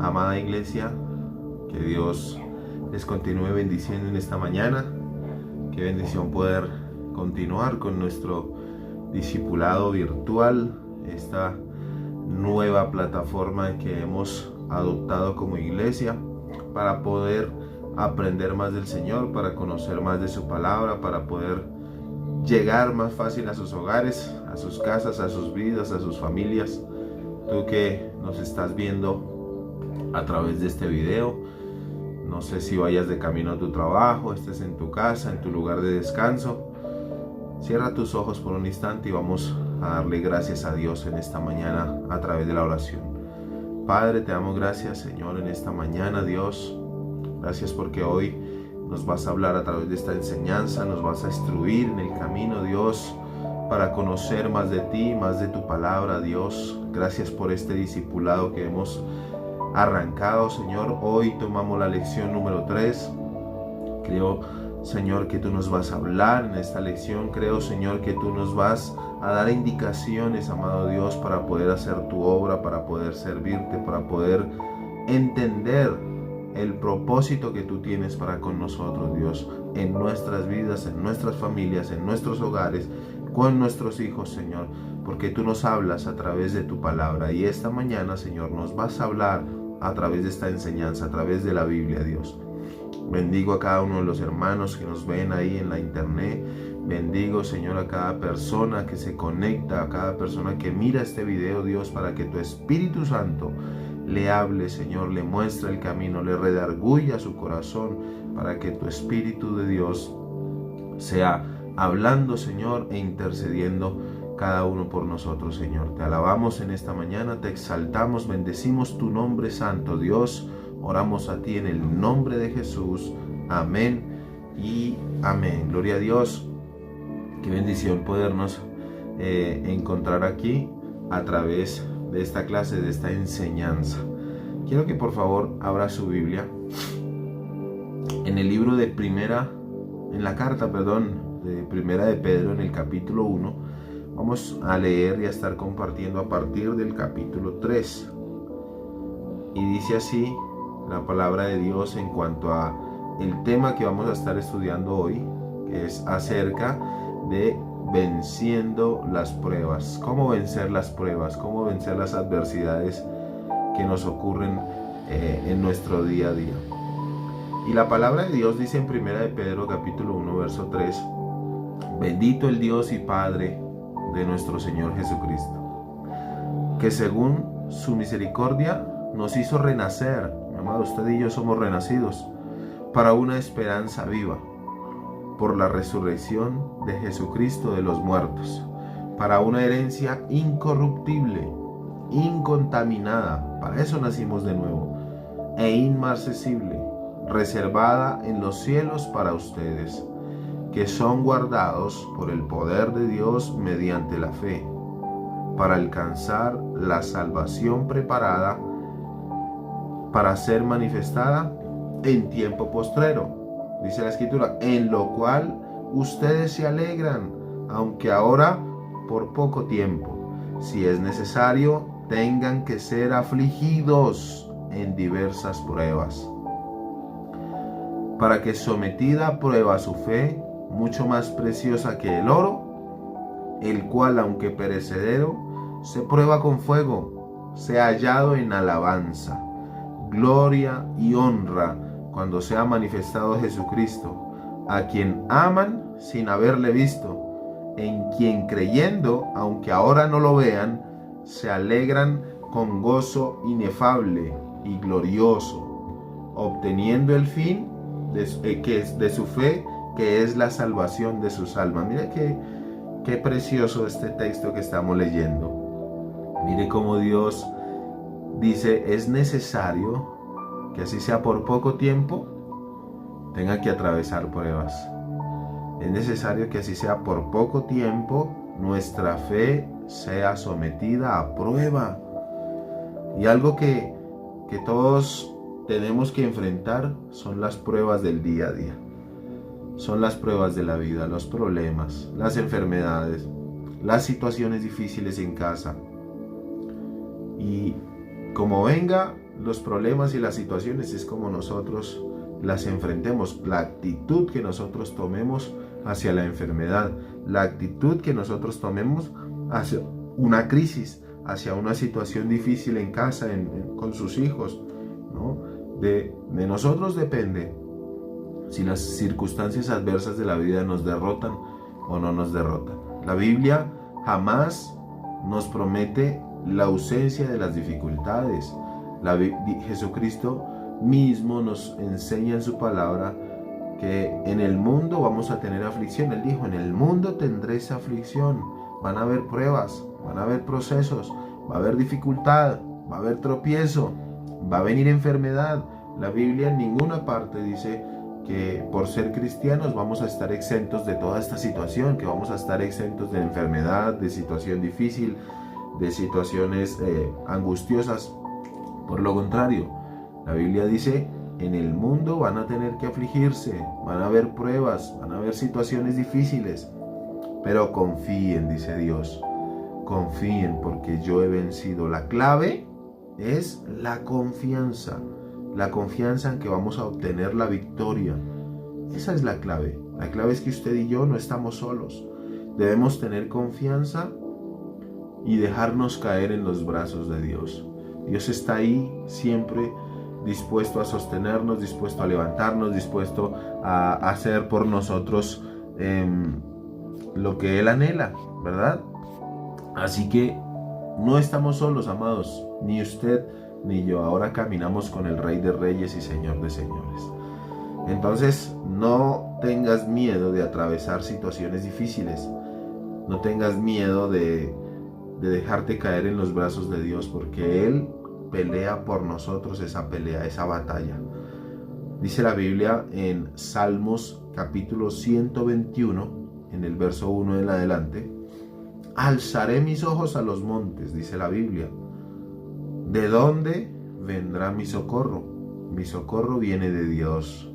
Amada iglesia, que Dios les continúe bendiciendo en esta mañana. Qué bendición poder continuar con nuestro discipulado virtual, esta nueva plataforma que hemos adoptado como iglesia para poder aprender más del Señor, para conocer más de su palabra, para poder llegar más fácil a sus hogares, a sus casas, a sus vidas, a sus familias. Tú que nos estás viendo a través de este video, no sé si vayas de camino a tu trabajo, estés en tu casa, en tu lugar de descanso, cierra tus ojos por un instante y vamos a darle gracias a Dios en esta mañana a través de la oración. Padre, te damos gracias, Señor, en esta mañana, Dios. Gracias porque hoy nos vas a hablar a través de esta enseñanza, nos vas a instruir en el camino, Dios, para conocer más de ti, más de tu palabra, Dios. Gracias por este discipulado que hemos arrancado, Señor. Hoy tomamos la lección número 3. Creo, Señor, que tú nos vas a hablar en esta lección. Creo, Señor, que tú nos vas a dar indicaciones, amado Dios, para poder hacer tu obra, para poder servirte, para poder entender el propósito que tú tienes para con nosotros, Dios, en nuestras vidas, en nuestras familias, en nuestros hogares, con nuestros hijos, Señor, porque tú nos hablas a través de tu palabra. Y esta mañana, Señor, nos vas a hablar a través de esta enseñanza, a través de la Biblia, Dios. Bendigo a cada uno de los hermanos que nos ven ahí en la internet. Bendigo, Señor, a cada persona que se conecta, a cada persona que mira este video, Dios, para que tu Espíritu Santo le hable, Señor, le muestre el camino, le redarguya su corazón, para que tu Espíritu de Dios sea hablando, Señor, e intercediendo cada uno por nosotros, Señor. Te alabamos en esta mañana, te exaltamos, bendecimos tu nombre santo, Dios. Oramos a ti en el nombre de Jesús. Amén y amén. Gloria a Dios. Qué bendición podernos encontrar aquí a través de esta clase, de esta enseñanza. Quiero que por favor abra su Biblia en el libro de primera de Pedro, en el capítulo 1. Vamos a leer y a estar compartiendo a partir del capítulo 3. Y dice así la palabra de Dios en cuanto a el tema que vamos a estar estudiando hoy, que es acerca de venciendo las pruebas. Cómo vencer las pruebas, cómo vencer las adversidades que nos ocurren en nuestro día a día. Y la palabra de Dios dice en primera de Pedro capítulo 1 verso 3: bendito el Dios y Padre de nuestro Señor Jesucristo, que según su misericordia nos hizo renacer. Mi amado, usted y yo somos renacidos para una esperanza viva, por la resurrección de Jesucristo de los muertos, para una herencia incorruptible, incontaminada, para eso nacimos de nuevo, e inmarcesible, reservada en los cielos para ustedes, que son guardados por el poder de Dios mediante la fe, para alcanzar la salvación preparada para ser manifestada en tiempo postrero. Dice la Escritura, en lo cual ustedes se alegran, aunque ahora por poco tiempo, si es necesario, tengan que ser afligidos en diversas pruebas, para que sometida a prueba su fe, mucho más preciosa que el oro, el cual aunque perecedero, se prueba con fuego, sea hallado en alabanza, gloria y honra cuando sea manifestado Jesucristo, a quien aman sin haberle visto, en quien creyendo, aunque ahora no lo vean, se alegran con gozo inefable y glorioso, obteniendo el fin de su fe, que es la salvación de sus almas. Mire qué precioso este texto que estamos leyendo. Mire cómo Dios dice, es necesario que así sea por poco tiempo, tenga que atravesar pruebas. Es necesario que así sea por poco tiempo, nuestra fe sea sometida a prueba. Y algo que todos tenemos que enfrentar son las pruebas del día a día. Son las pruebas de la vida, los problemas, las enfermedades, las situaciones difíciles en casa. Y como venga, los problemas y las situaciones es como nosotros las enfrentemos, la actitud que nosotros tomemos hacia la enfermedad, la actitud que nosotros tomemos hacia una crisis, hacia una situación difícil en casa, con sus hijos, ¿no? De nosotros depende si las circunstancias adversas de la vida nos derrotan o no nos derrotan. La Biblia jamás nos promete la ausencia de las dificultades. Jesucristo mismo nos enseña en su palabra que en el mundo vamos a tener aflicción. Él dijo, en el mundo tendréis aflicción, van a haber pruebas, van a haber procesos, va a haber dificultad, va a haber tropiezo, va a venir enfermedad. La Biblia en ninguna parte dice que por ser cristianos vamos a estar exentos de toda esta situación, que vamos a estar exentos de enfermedad, de situación difícil, de situaciones angustiosas. Por lo contrario, la Biblia dice, en el mundo van a tener que afligirse, van a haber pruebas, van a haber situaciones difíciles, pero confíen, dice Dios, confíen porque yo he vencido. La clave es la confianza en que vamos a obtener la victoria. Esa es la clave. La clave es que usted y yo no estamos solos. Debemos tener confianza y dejarnos caer en los brazos de Dios. Dios está ahí siempre dispuesto a sostenernos, dispuesto a levantarnos, dispuesto a hacer por nosotros lo que Él anhela, ¿verdad? Así que no estamos solos, amados, ni usted ni yo. Ahora caminamos con el Rey de Reyes y Señor de Señores. Entonces, no tengas miedo de atravesar situaciones difíciles. No tengas miedo de dejarte caer en los brazos de Dios, porque Él pelea por nosotros esa pelea, esa batalla. Dice la Biblia en Salmos capítulo 121, en el verso 1 en adelante: alzaré mis ojos a los montes, dice la Biblia. ¿De dónde vendrá mi socorro? Mi socorro viene de Dios,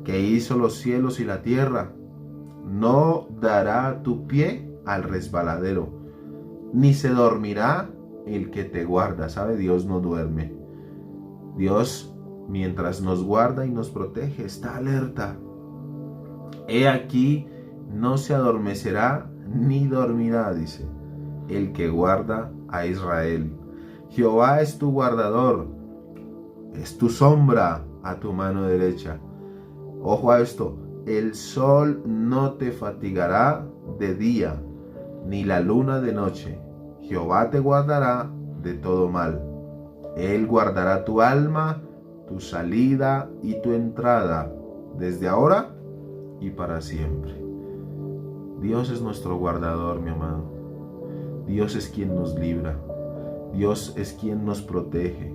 que hizo los cielos y la tierra. No dará tu pie al resbaladero, ni se dormirá el que te guarda. ¿Sabe? Dios no duerme. Dios, mientras nos guarda y nos protege, está alerta. He aquí, no se adormecerá ni dormirá, dice, el que guarda a Israel. Jehová es tu guardador, es tu sombra a tu mano derecha. Ojo a esto: el sol no te fatigará de día, ni la luna de noche. Jehová te guardará de todo mal. Él guardará tu alma, tu salida y tu entrada, desde ahora y para siempre. Dios es nuestro guardador, mi amado. Dios es quien nos libra. Dios es quien nos protege.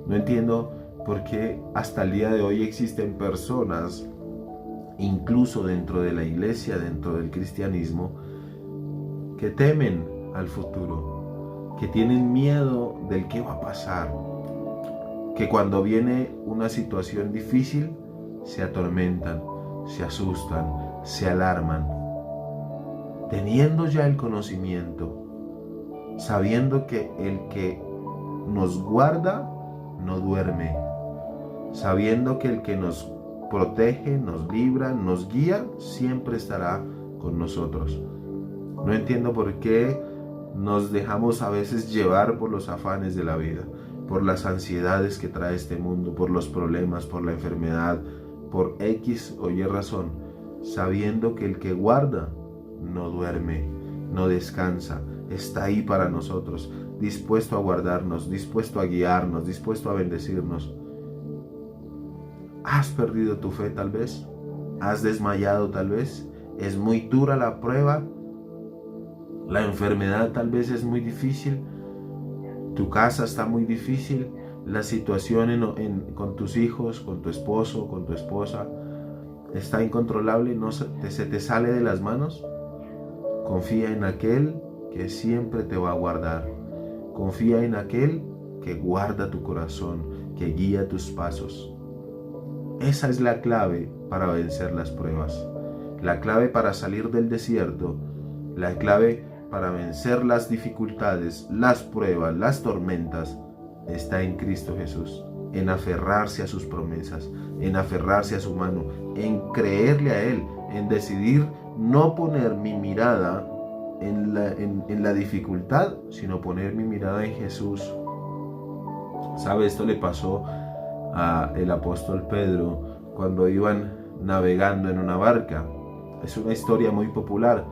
No entiendo por qué hasta el día de hoy existen personas, incluso dentro de la iglesia, dentro del cristianismo, que temen al futuro, que tienen miedo del qué va a pasar, que cuando viene una situación difícil se atormentan, se asustan, se alarman, teniendo ya el conocimiento, sabiendo que el que nos guarda no duerme, sabiendo que el que nos protege, nos libra, nos guía, siempre estará con nosotros. No entiendo por qué nos dejamos a veces llevar por los afanes de la vida, por las ansiedades que trae este mundo, por los problemas, por la enfermedad, por X o Y razón, sabiendo que el que guarda no duerme, no descansa, está ahí para nosotros, dispuesto a guardarnos, dispuesto a guiarnos, dispuesto a bendecirnos. ¿Has perdido tu fe tal vez? ¿Has desmayado tal vez? ¿Es muy dura la prueba? La enfermedad tal vez es muy difícil, tu casa está muy difícil, la situación con tus hijos, con tu esposo, con tu esposa está incontrolable, no se te sale de las manos. Confía en aquel que siempre te va a guardar. Confía en aquel que guarda tu corazón, que guía tus pasos. Esa es la clave para vencer las pruebas, la clave para salir del desierto, la clave para vencer las dificultades, las pruebas, las tormentas. está en Cristo Jesús, en aferrarse a sus promesas, en aferrarse a su mano, en creerle a Él, en decidir no poner mi mirada en la dificultad, sino poner mi mirada en Jesús. ¿Sabe? Esto le pasó al apóstol Pedro cuando iban navegando en una barca. Es una historia muy popular,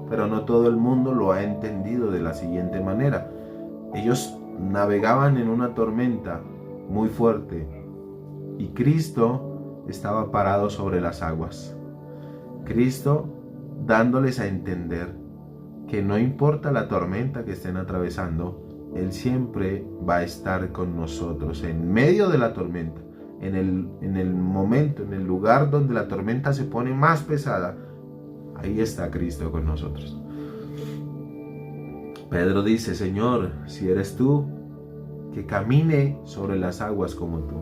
pero no todo el mundo lo ha entendido de la siguiente manera. Ellos navegaban en una tormenta muy fuerte y Cristo estaba parado sobre las aguas. Cristo dándoles a entender que no importa la tormenta que estén atravesando, Él siempre va a estar con nosotros en medio de la tormenta, en el momento, en el lugar donde la tormenta se pone más pesada. Ahí está Cristo con nosotros. Pedro dice: Señor, si eres tú, que camine sobre las aguas como tú.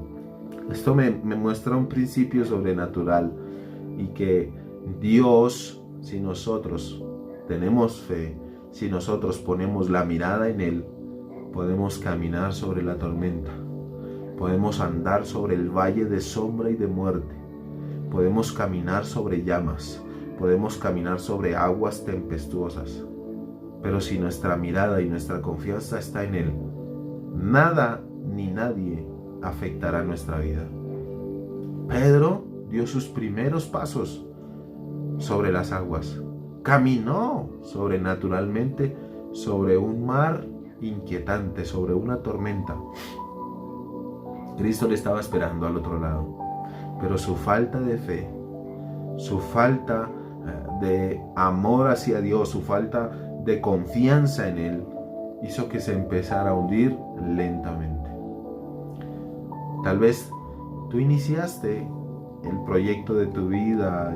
Esto me muestra un principio sobrenatural, y que Dios, si nosotros tenemos fe, si nosotros ponemos la mirada en Él, podemos caminar sobre la tormenta, podemos andar sobre el valle de sombra y de muerte, podemos caminar sobre llamas, podemos caminar sobre aguas tempestuosas. Pero si nuestra mirada y nuestra confianza está en Él, nada ni nadie afectará nuestra vida. Pedro dio sus primeros pasos sobre las aguas. Caminó sobrenaturalmente sobre un mar inquietante, sobre una tormenta. Cristo le estaba esperando al otro lado, pero su falta de fe, su falta de amor hacia Dios, su falta de confianza en Él, hizo que se empezara a hundir lentamente. Tal vez tú iniciaste el proyecto de tu vida,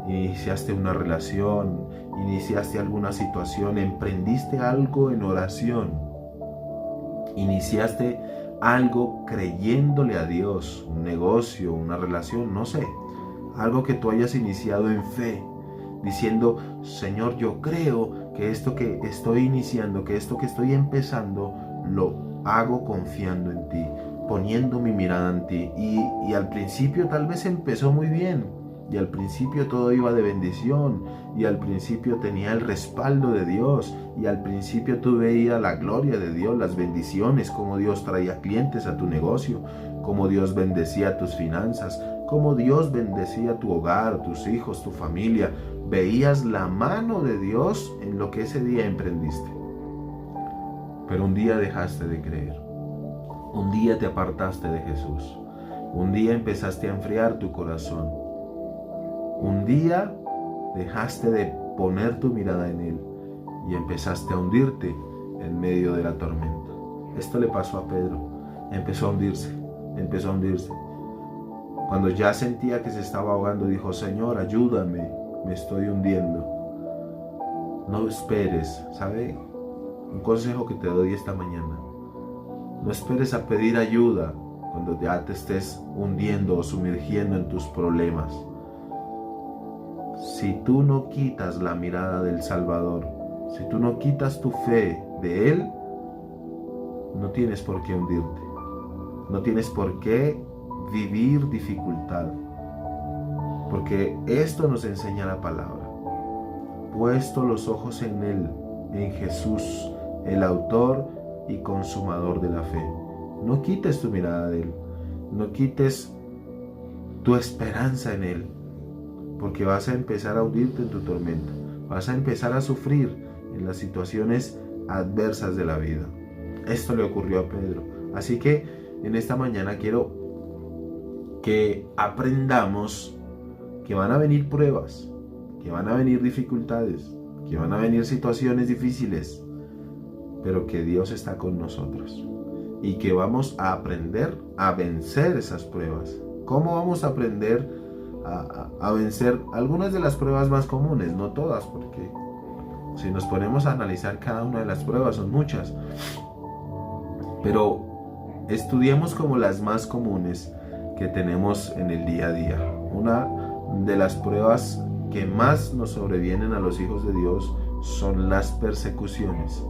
iniciaste una relación, iniciaste alguna situación, emprendiste algo en oración, iniciaste algo creyéndole a Dios, un negocio, una relación, no sé, algo que tú hayas iniciado en fe, diciendo: Señor, yo creo que esto que estoy iniciando, que esto que estoy empezando, lo hago confiando en ti, poniendo mi mirada en ti. Y al principio tal vez empezó muy bien, y al principio todo iba de bendición, y al principio tenía el respaldo de Dios, y al principio tú veías la gloria de Dios, las bendiciones, cómo Dios traía clientes a tu negocio, cómo Dios bendecía tus finanzas, cómo Dios bendecía tu hogar, tus hijos, tu familia. Veías la mano de Dios en lo que ese día emprendiste. Pero un día dejaste de creer. Un día te apartaste de Jesús. Un día empezaste a enfriar tu corazón. Un día dejaste de poner tu mirada en Él y empezaste a hundirte en medio de la tormenta. Esto le pasó a Pedro. Empezó a hundirse. Cuando ya sentía que se estaba ahogando, dijo: Señor, ayúdame, me estoy hundiendo. No esperes, ¿sabe? Un consejo que te doy esta mañana: no esperes a pedir ayuda cuando ya te estés hundiendo o sumergiendo en tus problemas. Si tú no quitas la mirada del Salvador, si tú no quitas tu fe de Él, no tienes por qué hundirte. No tienes por qué vivir dificultad. Porque esto nos enseña la palabra. Puesto los ojos en Él, en Jesús, el autor y consumador de la fe. No quites tu mirada de Él. No quites tu esperanza en Él. Porque vas a empezar a hundirte en tu tormenta. Vas a empezar a sufrir en las situaciones adversas de la vida. Esto le ocurrió a Pedro. Así que en esta mañana quiero que aprendamos que van a venir pruebas, que van a venir dificultades, que van a venir situaciones difíciles, pero que Dios está con nosotros y que vamos a aprender a vencer esas pruebas. ¿Cómo vamos a aprender a vencer algunas de las pruebas más comunes? No todas, porque si nos ponemos a analizar cada una de las pruebas son muchas, pero estudiemos como las más comunes que tenemos en el día a día. Una de las pruebas que más nos sobrevienen a los hijos de Dios son las persecuciones.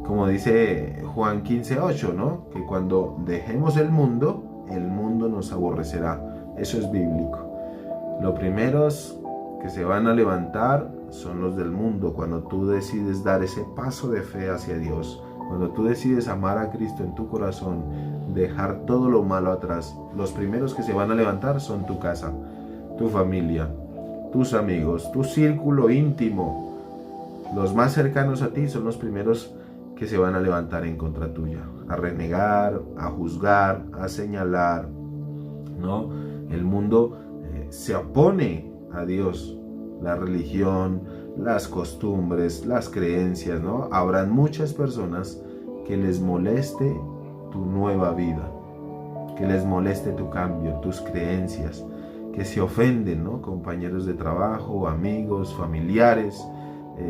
como dice Juan 15:8, ¿no? Que cuando dejemos el mundo nos aborrecerá. Eso es bíblico. Los primeros que se van a levantar son los del mundo. Cuando tú decides dar ese paso de fe hacia Dios, cuando tú decides amar a Cristo en tu corazón, dejar todo lo malo atrás, los primeros que se van a levantar son tu casa, tu familia, tus amigos, tu círculo íntimo. Los más cercanos a ti son los primeros que se van a levantar en contra tuya, a renegar, a juzgar, a señalar, ¿no? El mundo se opone a Dios, la religión, las costumbres, las creencias, ¿no? Habrán muchas personas que les moleste tu nueva vida, que les moleste tu cambio, tus creencias, que se ofenden, ¿no? Compañeros de trabajo, amigos, familiares,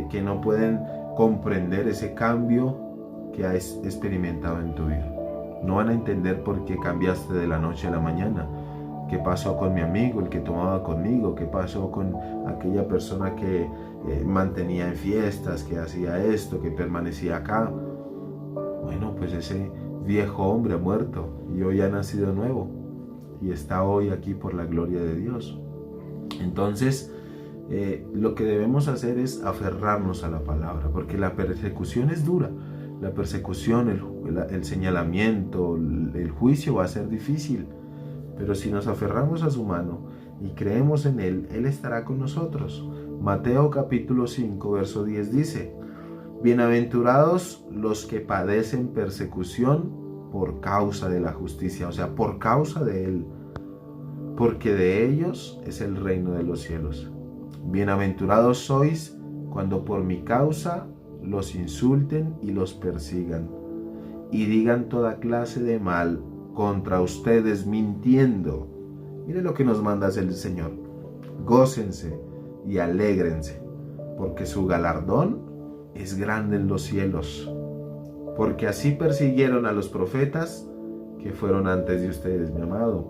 que no pueden comprender ese cambio que has experimentado en tu vida. No van a entender por qué cambiaste de la noche a la mañana. ¿Qué pasó con mi amigo, el que tomaba conmigo? ¿Qué pasó con aquella persona que mantenía en fiestas, que hacía esto, que permanecía acá? Bueno, pues ese viejo hombre ha muerto y hoy ha nacido nuevo y está hoy aquí por la gloria de Dios. Entonces, lo que debemos hacer es aferrarnos a la palabra, porque la persecución es dura. La persecución, el señalamiento, el juicio va a ser difícil. Pero si nos aferramos a su mano y creemos en Él, Él estará con nosotros. Mateo capítulo 5, verso 10 dice: bienaventurados los que padecen persecución por causa de la justicia, o sea, por causa de Él, porque de ellos es el reino de los cielos. Bienaventurados sois cuando por mi causa los insulten y los persigan, y digan toda clase de mal contra ustedes mintiendo. Mire lo que nos manda el Señor: gócense y alégrense, porque su galardón es grande en los cielos, porque así persiguieron a los profetas que fueron antes de ustedes. Mi amado,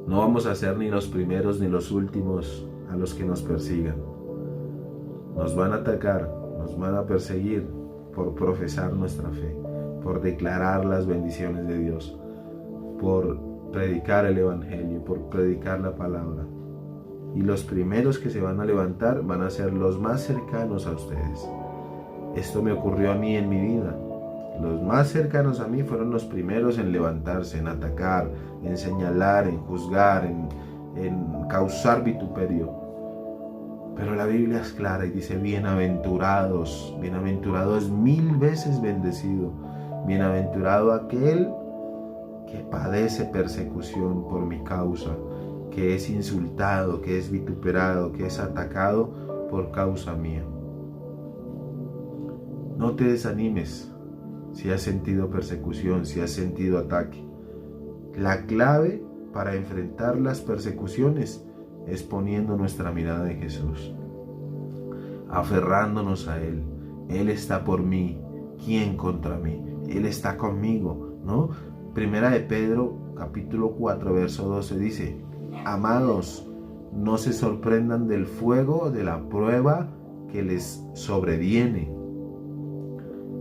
no vamos a ser ni los primeros ni los últimos a los que nos persigan. Nos van a atacar, nos van a perseguir por profesar nuestra fe, por declarar las bendiciones de Dios, por predicar el Evangelio, por predicar la palabra. Y los primeros que se van a levantar van a ser los más cercanos a ustedes. Esto me ocurrió a mí en mi vida. Los más cercanos a mí fueron los primeros en levantarse, en atacar, en señalar, en juzgar, en causar vituperio. Pero la Biblia es clara y dice: bienaventurados, bienaventurado es 1000 veces bendecido, bienaventurado aquel que padece persecución por mi causa, que es insultado, que es vituperado, que es atacado por causa mía. No te desanimes si has sentido persecución, si has sentido ataque. La clave para enfrentar las persecuciones es poniendo nuestra mirada en Jesús, aferrándonos a Él. Él está por mí, ¿quién contra mí? Él está conmigo, ¿no? Primera de Pedro, capítulo 4, verso 12 dice: amados, no se sorprendan del fuego de la prueba que les sobreviene,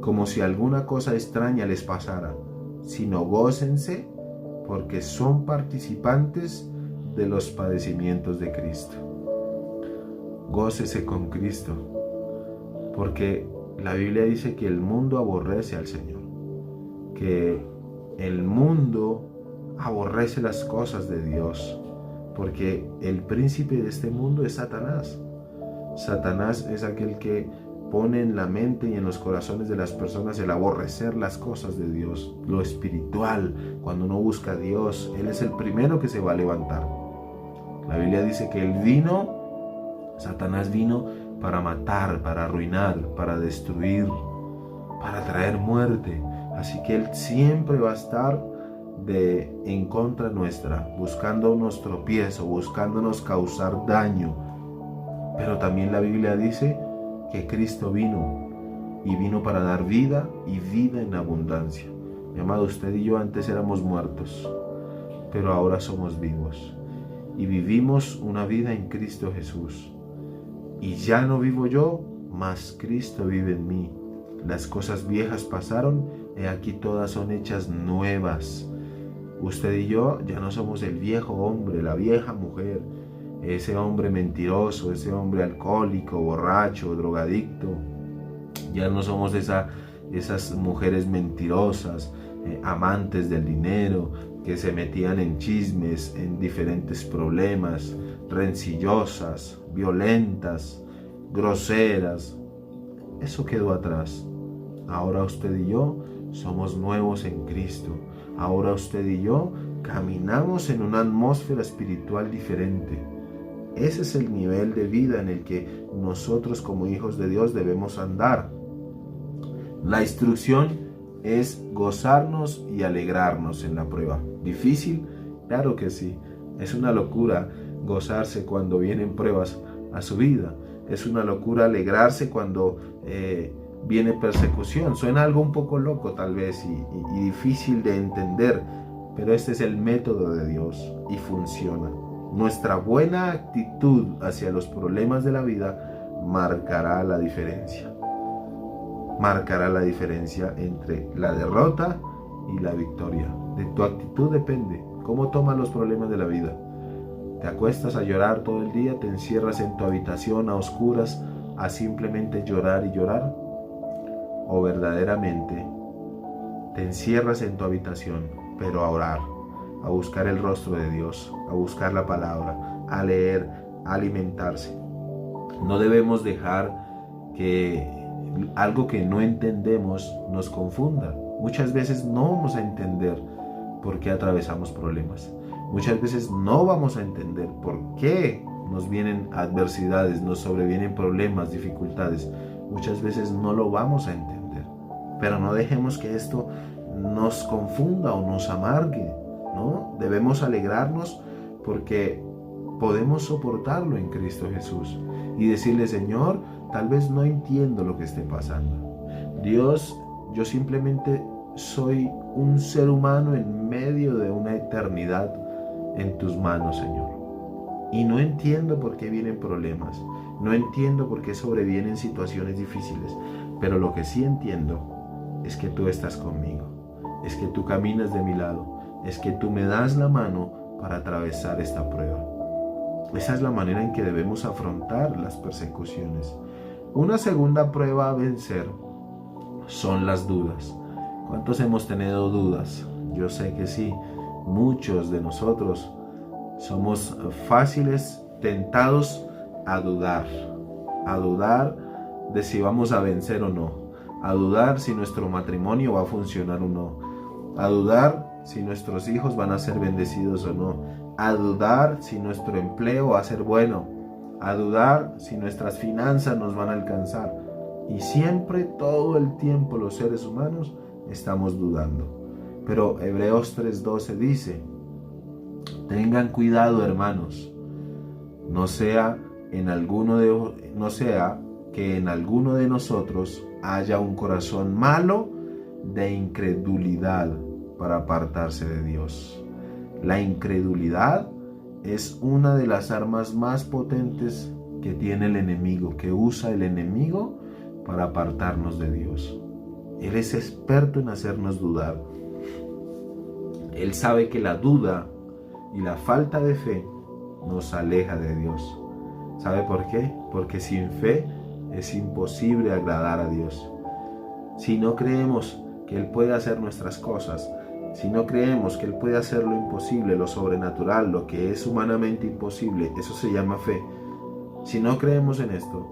como si alguna cosa extraña les pasara, sino gócense porque son participantes de los padecimientos de Cristo. Gócese con Cristo, porque la Biblia dice que el mundo aborrece al Señor, que el mundo aborrece las cosas de Dios, porque el príncipe de este mundo es Satanás. Satanás es aquel que pone en la mente y en los corazones de las personas el aborrecer las cosas de Dios, lo espiritual. Cuando uno busca a Dios, Él es el primero que se va a levantar. La Biblia dice que Satanás vino para matar, para arruinar, para destruir, para traer muerte. Así que Él siempre va a estar en contra nuestra, buscándonos tropiezo, buscándonos causar daño. Pero también la Biblia dice que Cristo vino, y vino para dar vida y vida en abundancia. Mi amado, usted y yo antes éramos muertos, pero ahora somos vivos y vivimos una vida en Cristo Jesús. Y ya no vivo yo, mas Cristo vive en mí. las cosas viejas pasaron, y aquí todas son hechas nuevas. Usted y yo ya no somos el viejo hombre, la vieja mujer, ese hombre mentiroso, ese hombre alcohólico, borracho, drogadicto. Ya no somos esas mujeres mentirosas, amantes del dinero, que se metían en chismes, en diferentes problemas, rencillosas, violentas, groseras. Eso quedó atrás. Ahora usted y yo somos nuevos en Cristo. Ahora usted y yo caminamos en una atmósfera espiritual diferente. Ese es el nivel de vida en el que nosotros como hijos de Dios debemos andar. La instrucción es gozarnos y alegrarnos en la prueba. ¿Difícil? Claro que sí. Es una locura gozarse cuando vienen pruebas a su vida. Es una locura alegrarse cuando viene persecución. Suena algo un poco loco tal vez y difícil de entender, pero este es el método de Dios y funciona. Nuestra buena actitud hacia los problemas de la vida marcará la diferencia. Marcará la diferencia entre la derrota y la victoria. De tu actitud depende cómo tomas los problemas de la vida. ¿Te acuestas a llorar todo el día? ¿Te encierras en tu habitación a oscuras a simplemente llorar y llorar? ¿O verdaderamente te encierras en tu habitación, pero a orar, a buscar el rostro de Dios, a buscar la palabra, a leer, a alimentarse? No debemos dejar que algo que no entendemos nos confunda. Muchas veces no vamos a entender por qué atravesamos problemas. Muchas veces no vamos a entender por qué nos vienen adversidades, nos sobrevienen problemas, dificultades. Muchas veces no lo vamos a entender. Pero no dejemos que esto nos confunda o nos amargue, ¿no? Debemos alegrarnos porque podemos soportarlo en Cristo Jesús y decirle: Señor, tal vez no entiendo lo que esté pasando. Dios, yo simplemente soy un ser humano en medio de una eternidad en tus manos, Señor. Y no entiendo por qué vienen problemas, no entiendo por qué sobrevienen situaciones difíciles, pero lo que sí entiendo es que tú estás conmigo, es que tú caminas de mi lado, es que tú me das la mano para atravesar esta prueba. Esa es la manera en que debemos afrontar las persecuciones. Una segunda prueba a vencer son las dudas. ¿Cuántos hemos tenido dudas? Yo sé que sí, muchos de nosotros somos fáciles, tentados a dudar de si vamos a vencer o no, a dudar si nuestro matrimonio va a funcionar o no, a dudar si nuestros hijos van a ser bendecidos o no, a dudar si nuestro empleo va a ser bueno, a dudar si nuestras finanzas nos van a alcanzar. Y siempre, todo el tiempo, los seres humanos estamos dudando. Pero Hebreos 3:12 dice: tengan cuidado, hermanos, no sea que en alguno de nosotros haya un corazón malo de incredulidad para apartarse de Dios. La incredulidad es una de las armas más potentes que tiene el enemigo, que usa el enemigo para apartarnos de Dios. Él es experto en hacernos dudar. Él sabe que la duda y la falta de fe nos aleja de Dios. ¿Sabe por qué? Porque sin fe es imposible agradar a Dios. Si no creemos que Él puede hacer nuestras cosas, si no creemos que Él puede hacer lo imposible, lo sobrenatural, lo que es humanamente imposible, eso se llama fe. Si no creemos en esto,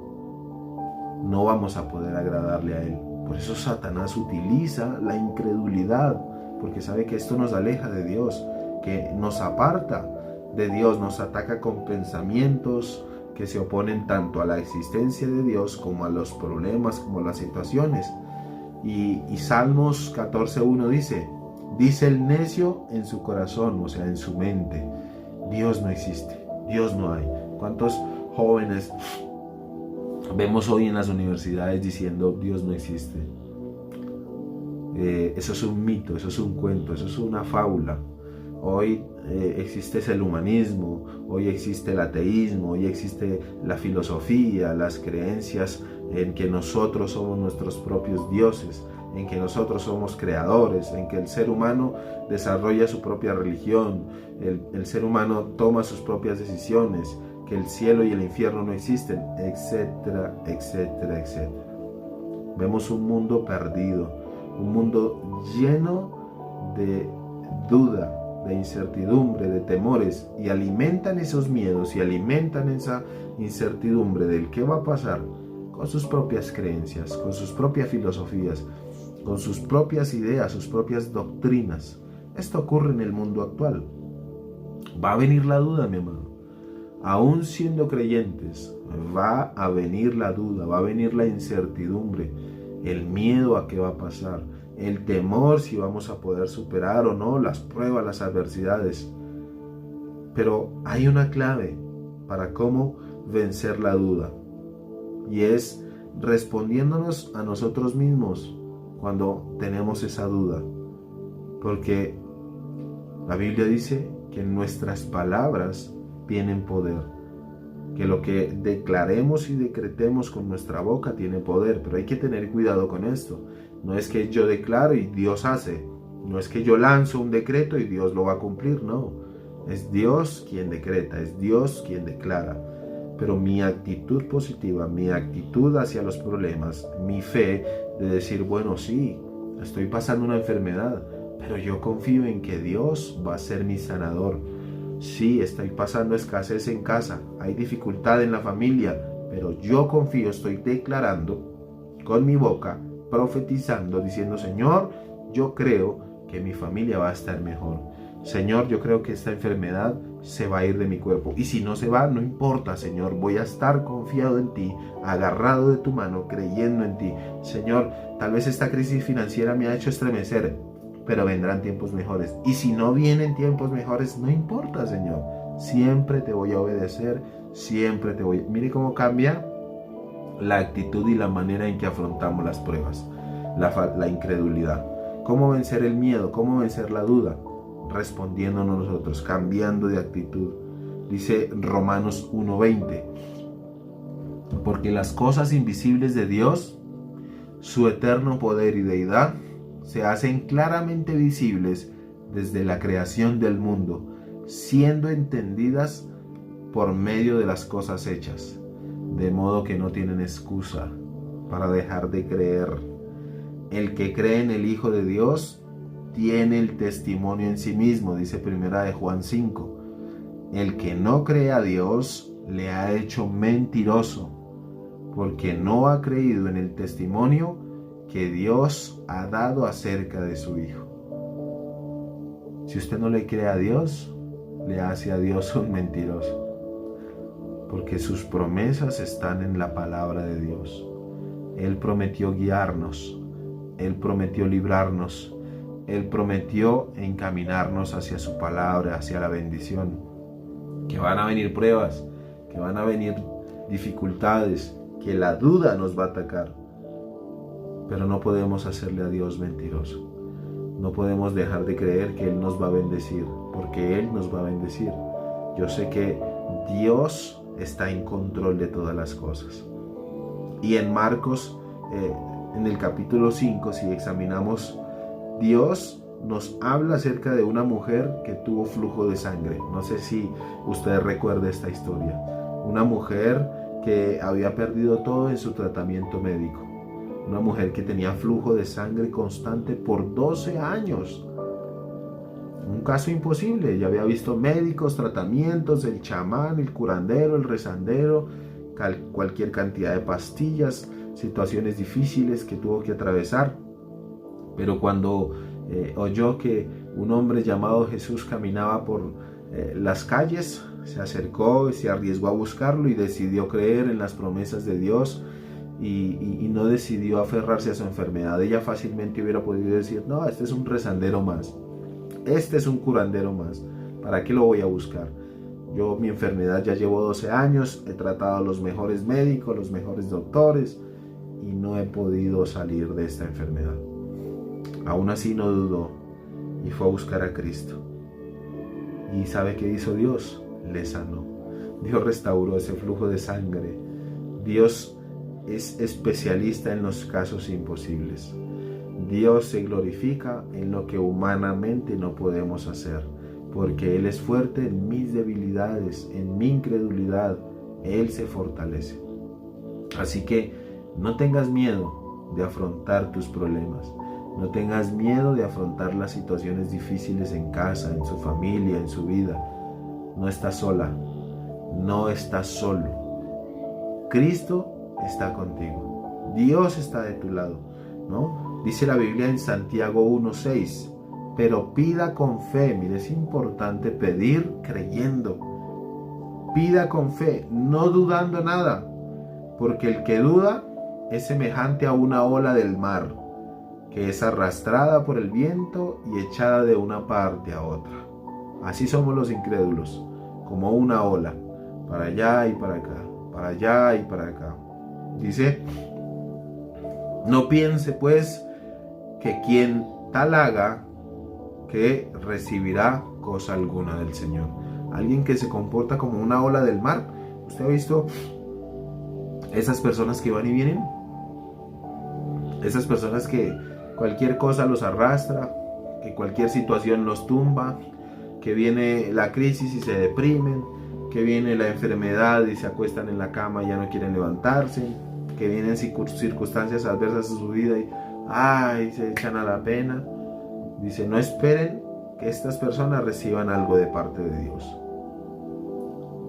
no vamos a poder agradarle a Él. Por eso Satanás utiliza la incredulidad, porque sabe que esto nos aleja de Dios, que nos aparta de Dios, nos ataca con pensamientos que se oponen tanto a la existencia de Dios como a los problemas, como a las situaciones. Y Salmos 14:1 dice el necio en su corazón, o sea, en su mente: Dios no existe, Dios no hay. ¿Cuántos jóvenes vemos hoy en las universidades diciendo Dios no existe? Eso es un mito, eso es un cuento, eso es una fábula. Hoy existe el humanismo, hoy existe el ateísmo, hoy existe la filosofía, las creencias en que nosotros somos nuestros propios dioses, en que nosotros somos creadores, en que el ser humano desarrolla su propia religión, el ser humano toma sus propias decisiones, que el cielo y el infierno no existen, etcétera, etcétera, etcétera. Vemos un mundo perdido, un mundo lleno de duda, de incertidumbre, de temores, y alimentan esos miedos y alimentan esa incertidumbre del qué va a pasar con sus propias creencias, con sus propias filosofías, con sus propias ideas, sus propias doctrinas. Esto ocurre en el mundo actual. Va a venir la duda, mi amado. Aún siendo creyentes, va a venir la duda, va a venir la incertidumbre, el miedo a qué va a pasar, el temor si vamos a poder superar o no las pruebas, las adversidades. Pero hay una clave para cómo vencer la duda, y es respondiéndonos a nosotros mismos cuando tenemos esa duda. Porque la Biblia dice que nuestras palabras tienen poder, que lo que declaremos y decretemos con nuestra boca tiene poder, pero hay que tener cuidado con esto. No es que yo declaro y Dios hace, no es que yo lanzo un decreto y Dios lo va a cumplir, no. Es Dios quien decreta, es Dios quien declara. Pero mi actitud positiva, mi actitud hacia los problemas, mi fe de decir, bueno, sí, estoy pasando una enfermedad, pero yo confío en que Dios va a ser mi sanador. Sí, estoy pasando escasez en casa, hay dificultad en la familia, pero yo confío, estoy declarando con mi boca, profetizando, diciendo, Señor, yo creo que mi familia va a estar mejor. Señor, yo creo que esta enfermedad se va a ir de mi cuerpo. Y si no se va, no importa, Señor. Voy a estar confiado en ti, agarrado de tu mano, creyendo en ti. Señor, tal vez esta crisis financiera me ha hecho estremecer, pero vendrán tiempos mejores. Y si no vienen tiempos mejores, no importa, Señor. Siempre te voy a obedecer, siempre te voy a... Mire cómo cambia la actitud y la manera en que afrontamos las pruebas, la incredulidad. ¿Cómo vencer el miedo? ¿Cómo vencer la duda? Respondiéndonos nosotros, cambiando de actitud. Dice Romanos 1:20, porque las cosas invisibles de Dios, su eterno poder y deidad, se hacen claramente visibles desde la creación del mundo, siendo entendidas por medio de las cosas hechas, de modo que no tienen excusa para dejar de creer. El que cree en el Hijo de Dios tiene el testimonio en sí mismo, dice 1 Juan 5. El que no cree a Dios le ha hecho mentiroso, porque no ha creído en el testimonio que Dios ha dado acerca de su Hijo. Si usted no le cree a Dios, le hace a Dios un mentiroso, porque sus promesas están en la palabra de Dios. Él prometió guiarnos, Él prometió librarnos, Él prometió encaminarnos hacia su palabra, hacia la bendición. Que van a venir pruebas, que van a venir dificultades, que la duda nos va a atacar. Pero no podemos hacerle a Dios mentiroso. No podemos dejar de creer que Él nos va a bendecir, porque Él nos va a bendecir. Yo sé que Dios está en control de todas las cosas. Y en Marcos, en el capítulo 5, si examinamos, Dios nos habla acerca de una mujer que tuvo flujo de sangre. No sé si usted recuerda esta historia. Una mujer que había perdido todo en su tratamiento médico. Una mujer que tenía flujo de sangre constante por 12 años. Un caso imposible. Ya había visto médicos, tratamientos, el chamán, el curandero, el rezandero, cualquier cantidad de pastillas, situaciones difíciles que tuvo que atravesar. Pero cuando oyó que un hombre llamado Jesús caminaba por las calles, se acercó y se arriesgó a buscarlo y decidió creer en las promesas de Dios y no decidió aferrarse a su enfermedad. Ella fácilmente hubiera podido decir, no, este es un rezandero más, este es un curandero más, ¿para qué lo voy a buscar? Yo mi enfermedad ya llevo 12 años, he tratado a los mejores médicos, los mejores doctores y no he podido salir de esta enfermedad. Aún así no dudó y fue a buscar a Cristo. ¿Y sabe qué hizo Dios? Le sanó. Dios restauró ese flujo de sangre. Dios es especialista en los casos imposibles. Dios se glorifica en lo que humanamente no podemos hacer, porque Él es fuerte en mis debilidades, en mi incredulidad. Él se fortalece. Así que no tengas miedo de afrontar tus problemas. No tengas miedo de afrontar las situaciones difíciles en casa, en su familia, en su vida. No estás sola. No estás solo. Cristo está contigo. Dios está de tu lado, ¿no? Dice la Biblia en Santiago 1:6. Pero pida con fe. Mire, es importante pedir creyendo. Pida con fe, no dudando nada, porque el que duda es semejante a una ola del mar, que es arrastrada por el viento y echada de una parte a otra. Así somos los incrédulos, como una ola, para allá y para acá, para allá y para acá. Dice, no piense pues que quien tal haga, que recibirá cosa alguna del Señor. Alguien que se comporta como una ola del mar. ¿Usted ha visto esas personas que van y vienen? Esas personas que cualquier cosa los arrastra, que cualquier situación los tumba, que viene la crisis y se deprimen, que viene la enfermedad y se acuestan en la cama y ya no quieren levantarse, que vienen circunstancias adversas a su vida y se echan a la pena. Dice, no esperen que estas personas reciban algo de parte de Dios.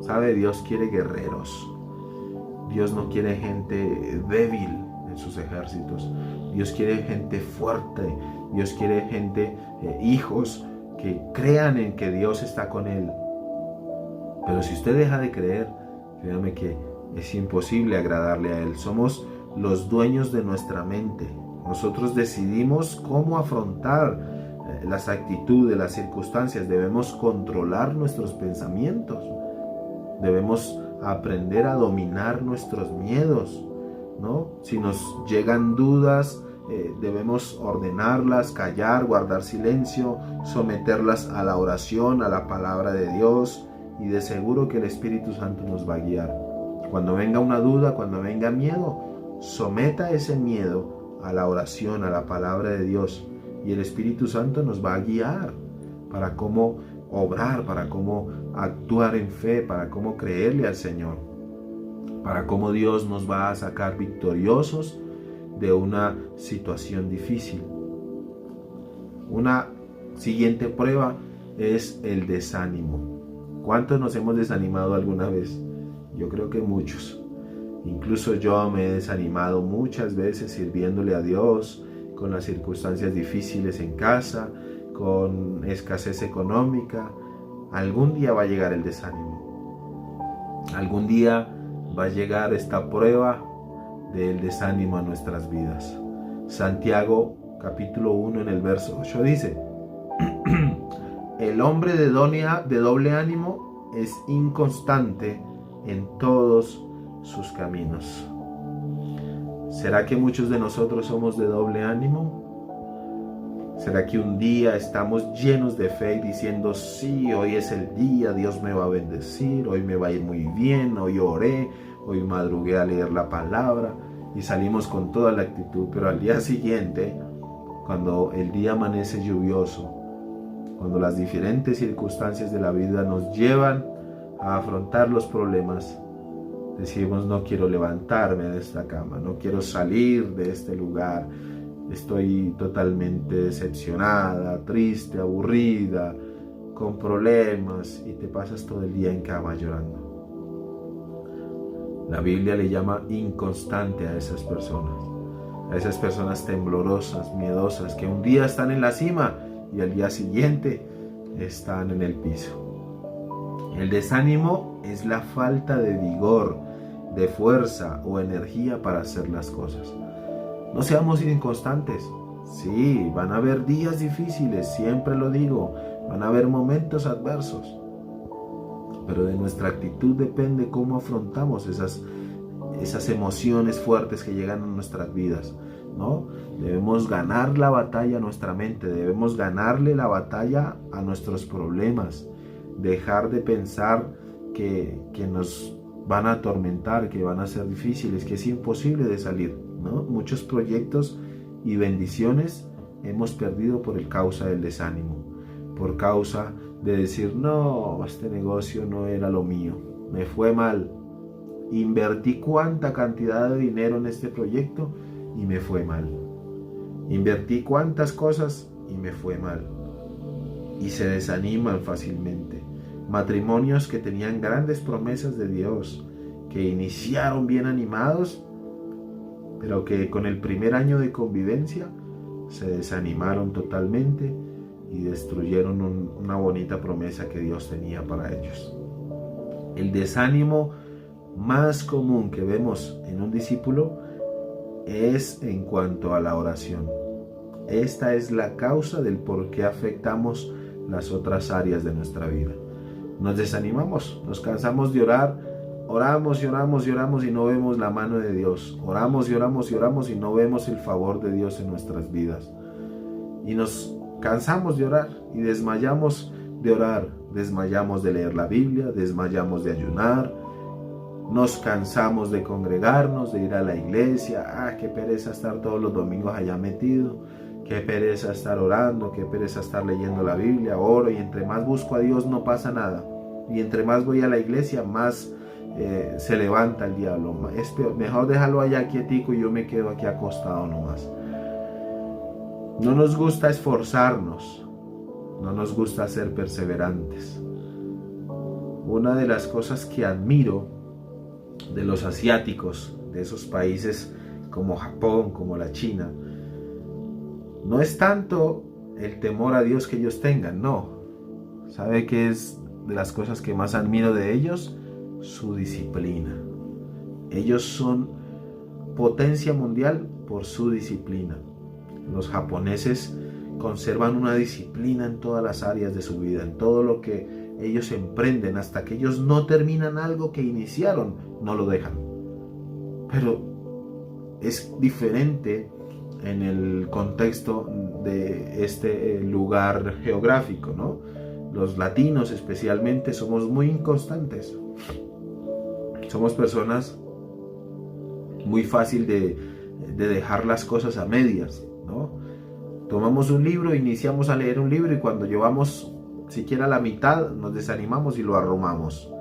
¿Sabe? Dios quiere guerreros. Dios no quiere gente débil en sus ejércitos. Dios quiere gente fuerte. Dios quiere gente, hijos que crean en que Dios está con él. Pero si usted deja de creer, créame que es imposible agradarle a él. Somos los dueños de nuestra mente. Nosotros decidimos cómo afrontar las actitudes, las circunstancias. Debemos controlar nuestros pensamientos. Debemos aprender a dominar nuestros miedos, ¿no? Si nos llegan dudas, debemos ordenarlas, callar, guardar silencio, someterlas a la oración, a la palabra de Dios, y de seguro que el Espíritu Santo nos va a guiar. Cuando venga una duda, cuando venga miedo, someta ese miedo a la oración, a la palabra de Dios, y el Espíritu Santo nos va a guiar para cómo obrar, para cómo actuar en fe, para cómo creerle al Señor, para cómo Dios nos va a sacar victoriosos de una situación difícil. Una siguiente prueba es el desánimo. ¿Cuántos nos hemos desanimado alguna vez? Yo creo que muchos. Incluso yo me he desanimado muchas veces sirviéndole a Dios, con las circunstancias difíciles en casa, con escasez económica. Algún día va a llegar el desánimo. Algún día va a llegar esta prueba del desánimo a nuestras vidas. Santiago capítulo 1 en el verso 8 dice: el hombre de doble ánimo es inconstante en todos sus caminos. ¿Será que muchos de nosotros somos de doble ánimo? ¿Será que un día estamos llenos de fe y diciendo, sí, hoy es el día, Dios me va a bendecir, hoy me va a ir muy bien, hoy oré, hoy madrugué a leer la palabra, y salimos con toda la actitud, pero al día siguiente, cuando el día amanece lluvioso, cuando las diferentes circunstancias de la vida nos llevan a afrontar los problemas, decimos, no quiero levantarme de esta cama, no quiero salir de este lugar, estoy totalmente decepcionada, triste, aburrida, con problemas, y te pasas todo el día en cama llorando. La Biblia le llama inconstante a esas personas temblorosas, miedosas, que un día están en la cima y al día siguiente están en el piso. El desánimo es la falta de vigor, de fuerza o energía para hacer las cosas. No seamos inconstantes. Sí, van a haber días difíciles, siempre lo digo, van a haber momentos adversos, pero de nuestra actitud depende cómo afrontamos esas emociones fuertes que llegan a nuestras vidas, ¿no? Debemos ganar la batalla a nuestra mente, debemos ganarle la batalla a nuestros problemas, dejar de pensar que nos van a atormentar, que van a ser difíciles, que es imposible de salir, ¿no? Muchos proyectos y bendiciones hemos perdido por el causa del desánimo, por causa de decir, no, este negocio no era lo mío, me fue mal, invertí cuánta cantidad de dinero en este proyecto y me fue mal, invertí cuántas cosas y me fue mal, y se desaniman fácilmente. Matrimonios que tenían grandes promesas de Dios, que iniciaron bien animados, pero que con el primer año de convivencia se desanimaron totalmente y destruyeron una bonita promesa que Dios tenía para ellos. El desánimo más común que vemos en un discípulo es en cuanto a la oración. Esta es la causa del por qué afectamos las otras áreas de nuestra vida. Nos desanimamos, nos cansamos de orar, oramos y oramos y oramos y no vemos la mano de Dios. Oramos y oramos y oramos y no vemos el favor de Dios en nuestras vidas. Y nos cansamos de orar y desmayamos de orar, desmayamos de leer la Biblia, desmayamos de ayunar, nos cansamos de congregarnos, de ir a la iglesia. Qué pereza estar todos los domingos allá metido, qué pereza estar orando, qué pereza estar leyendo la Biblia. Oro y entre más busco a Dios no pasa nada, y entre más voy a la iglesia más se levanta el diablo. Es peor, mejor dejarlo allá quietico y yo me quedo aquí acostado nomás. No nos gusta esforzarnos, no nos gusta ser perseverantes. Una de las cosas que admiro de los asiáticos, de esos países como Japón, como la China, no es tanto el temor a Dios que ellos tengan, no. ¿Sabe qué es de las cosas que más admiro de ellos? Su disciplina. Ellos son potencia mundial por su disciplina. Los japoneses conservan una disciplina en todas las áreas de su vida, en todo lo que ellos emprenden. Hasta que ellos no terminan algo que iniciaron, no lo dejan. Pero es diferente en el contexto de este lugar geográfico, ¿no? Los latinos especialmente somos muy inconstantes. Somos personas muy fácil de dejar las cosas a medias, ¿no? Tomamos un libro, iniciamos a leer un libro y cuando llevamos siquiera la mitad nos desanimamos y lo arrumamos.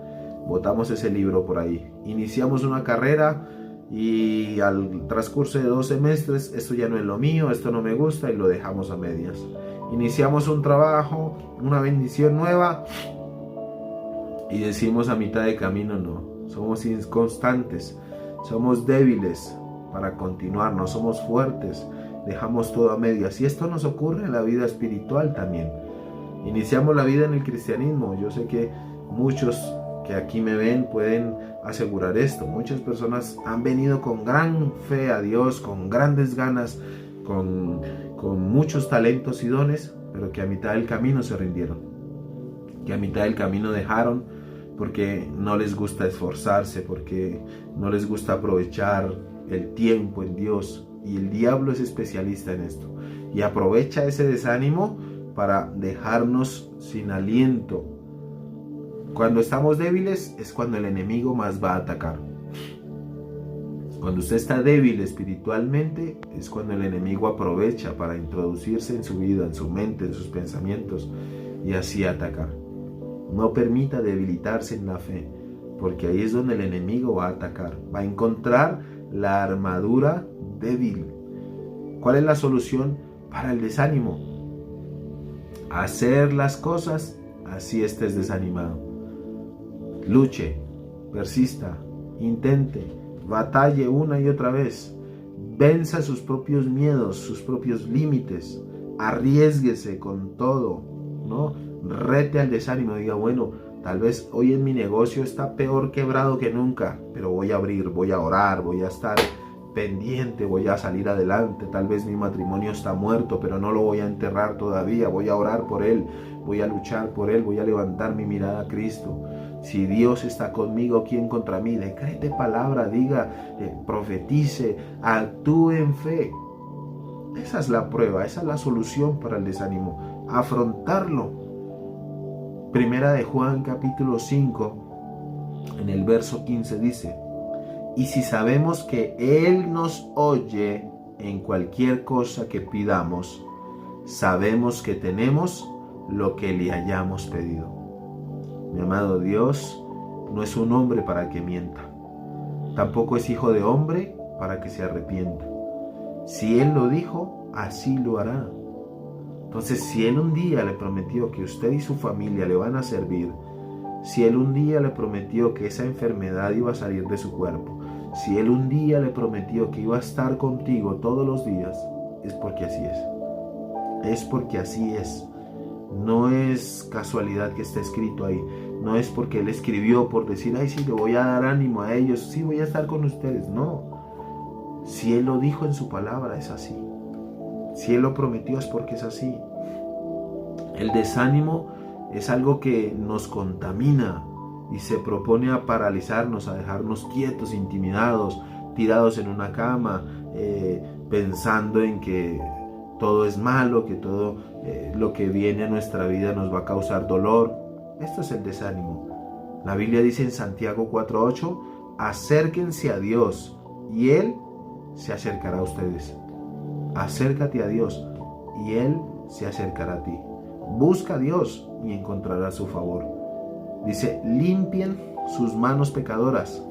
Botamos ese libro por ahí. Iniciamos una carrera y al transcurso de 2 semestres, esto ya no es lo mío, esto no me gusta y lo dejamos a medias. Iniciamos un trabajo, una bendición nueva y decimos a mitad de camino no. Somos inconstantes, somos débiles para continuar, no somos fuertes, dejamos todo a medias. Y esto nos ocurre en la vida espiritual también. Iniciamos la vida en el cristianismo. Yo sé que muchos que aquí me ven pueden asegurar esto. Muchas personas han venido con gran fe a Dios, con grandes ganas, con muchos talentos y dones, pero que a mitad del camino se rindieron, que a mitad del camino dejaron porque no les gusta esforzarse, porque no les gusta aprovechar el tiempo en Dios. Y el diablo es especialista en esto y aprovecha ese desánimo para dejarnos sin aliento. Cuando estamos débiles es cuando el enemigo más va a atacar. Cuando usted está débil espiritualmente es cuando el enemigo aprovecha para introducirse en su vida, en su mente, en sus pensamientos y así atacar. No permita debilitarse en la fe, porque ahí es donde el enemigo va a atacar, va a encontrar la armadura débil. ¿Cuál es la solución para el desánimo? Hacer las cosas así estés desanimado. Luche, persista, intente, batalle una y otra vez, venza sus propios miedos, sus propios límites, arriésguese con todo, ¿no? Rete al desánimo, diga, bueno, tal vez hoy en mi negocio está peor quebrado que nunca, pero voy a abrir, voy a orar, voy a estar pendiente, voy a salir adelante. Tal vez mi matrimonio está muerto, pero no lo voy a enterrar todavía, voy a orar por él, voy a luchar por él, voy a levantar mi mirada a Cristo. Si Dios está conmigo, ¿quién contra mí? Decrete palabra, diga, profetice, actúe en fe. Esa es la prueba, esa es la solución para el desánimo, afrontarlo. Primera de Juan capítulo 5, en el verso 15 dice: y si sabemos que Él nos oye en cualquier cosa que pidamos, sabemos que tenemos lo que le hayamos pedido. Mi amado, Dios no es un hombre para que mienta, tampoco es hijo de hombre para que se arrepienta. Si Él lo dijo, así lo hará. Entonces, si Él un día le prometió que usted y su familia le van a servir, si Él un día le prometió que esa enfermedad iba a salir de su cuerpo, si Él un día le prometió que iba a estar contigo todos los días, es porque así es. Es porque así es. No es casualidad que esté escrito ahí. No es porque Él escribió por decir, ay, sí, le voy a dar ánimo a ellos, sí, voy a estar con ustedes. No. Si Él lo dijo en su palabra, es así. Si Él lo prometió, es porque es así. El desánimo es algo que nos contamina y se propone a paralizarnos, a dejarnos quietos, intimidados, tirados en una cama, pensando en que todo es malo, que todo lo que viene a nuestra vida nos va a causar dolor. Esto es el desánimo. La Biblia dice en Santiago 4:8, acérquense a Dios y Él se acercará a ustedes. Acércate a Dios y Él se acercará a ti. Busca a Dios y encontrarás su favor. Dice, limpien sus manos pecadoras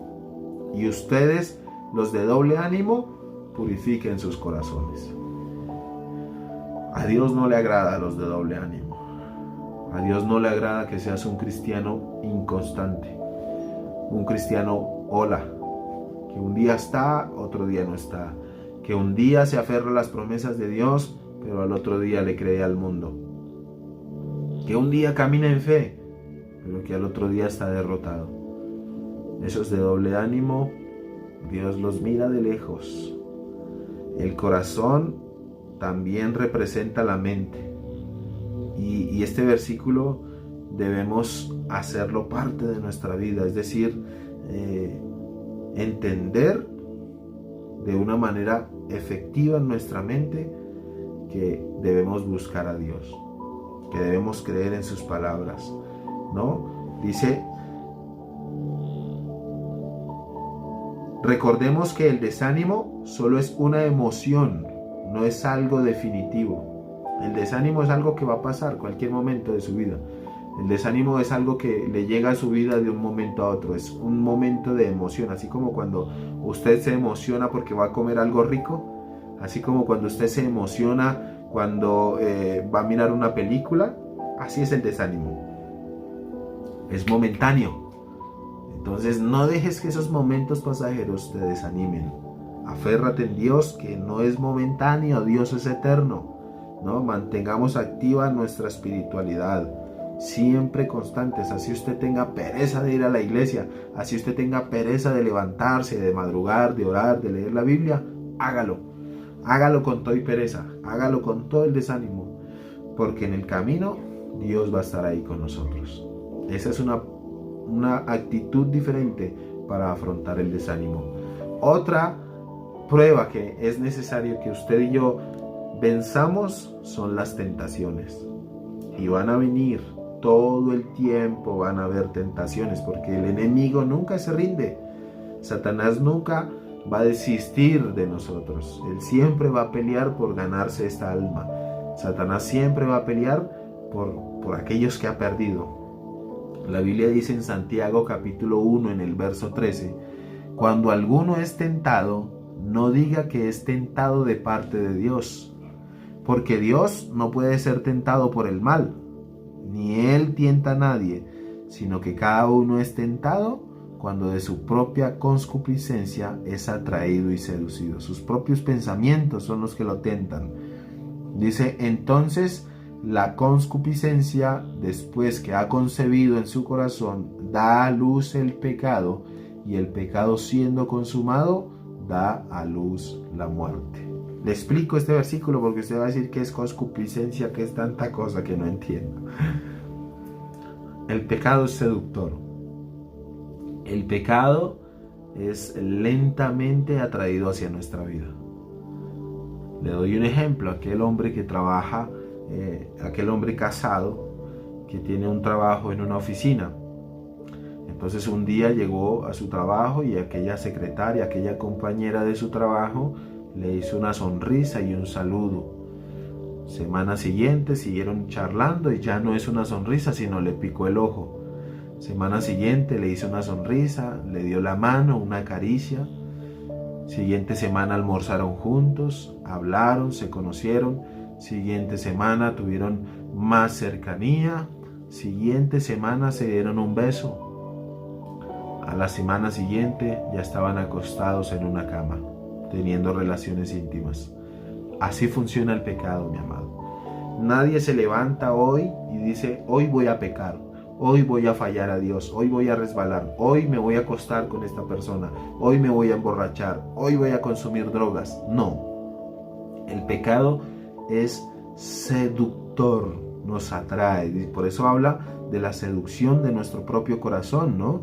y ustedes, los de doble ánimo, purifiquen sus corazones. A Dios no le agrada a los de doble ánimo. A Dios no le agrada que seas un cristiano inconstante, un cristiano hola, que un día está, otro día no está, que un día se aferra a las promesas de Dios, pero al otro día le cree al mundo, que un día camina en fe, pero que al otro día está derrotado. Esos de doble ánimo, Dios los mira de lejos. El corazón también representa la mente. Y este versículo debemos hacerlo parte de nuestra vida, es decir, entender de una manera efectiva en nuestra mente que debemos buscar a Dios, que debemos creer en sus palabras, ¿no? Dice, recordemos que el desánimo solo es una emoción, no es algo definitivo. El desánimo es algo que va a pasar cualquier momento de su vida. El desánimo es algo que le llega a su vida de un momento a otro. Es un momento de emoción, así como cuando usted se emociona porque va a comer algo rico, así como cuando usted se emociona cuando va a mirar una película. Así es el desánimo. Es momentáneo. Entonces no dejes que esos momentos pasajeros te desanimen. Aférrate en Dios, que no es momentáneo, Dios es eterno, ¿no? Mantengamos activa nuestra espiritualidad, siempre constantes. Así usted tenga pereza de ir a la iglesia, así usted tenga pereza de levantarse, de madrugar, de orar, de leer la Biblia, hágalo. Hágalo con todo y pereza, hágalo con todo el desánimo, porque en el camino Dios va a estar ahí con nosotros. Esa es una actitud diferente para afrontar el desánimo. Otra prueba que es necesario que usted y yo venzamos son las tentaciones. Y van a venir todo el tiempo, van a haber tentaciones, porque el enemigo nunca se rinde. Satanás nunca va a desistir de nosotros. Él siempre va a pelear por ganarse esta alma. Satanás siempre va a pelear por aquellos que ha perdido. La Biblia dice en Santiago capítulo 1 en el verso 13, cuando alguno es tentado, no diga que es tentado de parte de Dios, porque Dios no puede ser tentado por el mal, ni Él tienta a nadie, sino que cada uno es tentado cuando de su propia concupiscencia es atraído y seducido. Sus propios pensamientos son los que lo tentan. Dice, entonces la concupiscencia, después que ha concebido en su corazón, da a luz el pecado, y el pecado siendo consumado, da a luz la muerte. Le explico este versículo porque usted va a decir que es concupiscencia, que es tanta cosa que no entiendo. El pecado es seductor. El pecado es lentamente atraído hacia nuestra vida. Le doy un ejemplo, aquel hombre que trabaja, aquel hombre casado que tiene un trabajo en una oficina. Entonces un día llegó a su trabajo y aquella secretaria, aquella compañera de su trabajo, le hizo una sonrisa y un saludo. Semana siguiente siguieron charlando y ya no es una sonrisa, sino le picó el ojo. Semana siguiente le hizo una sonrisa, le dio la mano, una caricia. Siguiente semana almorzaron juntos, hablaron, se conocieron. Siguiente semana tuvieron más cercanía. Siguiente semana se dieron un beso. A la semana siguiente ya estaban acostados en una cama, teniendo relaciones íntimas. Así funciona el pecado, mi amado. Nadie se levanta hoy y dice, hoy voy a pecar, hoy voy a fallar a Dios, hoy voy a resbalar, hoy me voy a acostar con esta persona, hoy me voy a emborrachar, hoy voy a consumir drogas. No. El pecado es seductor, nos atrae. Y por eso habla de la seducción de nuestro propio corazón, ¿no?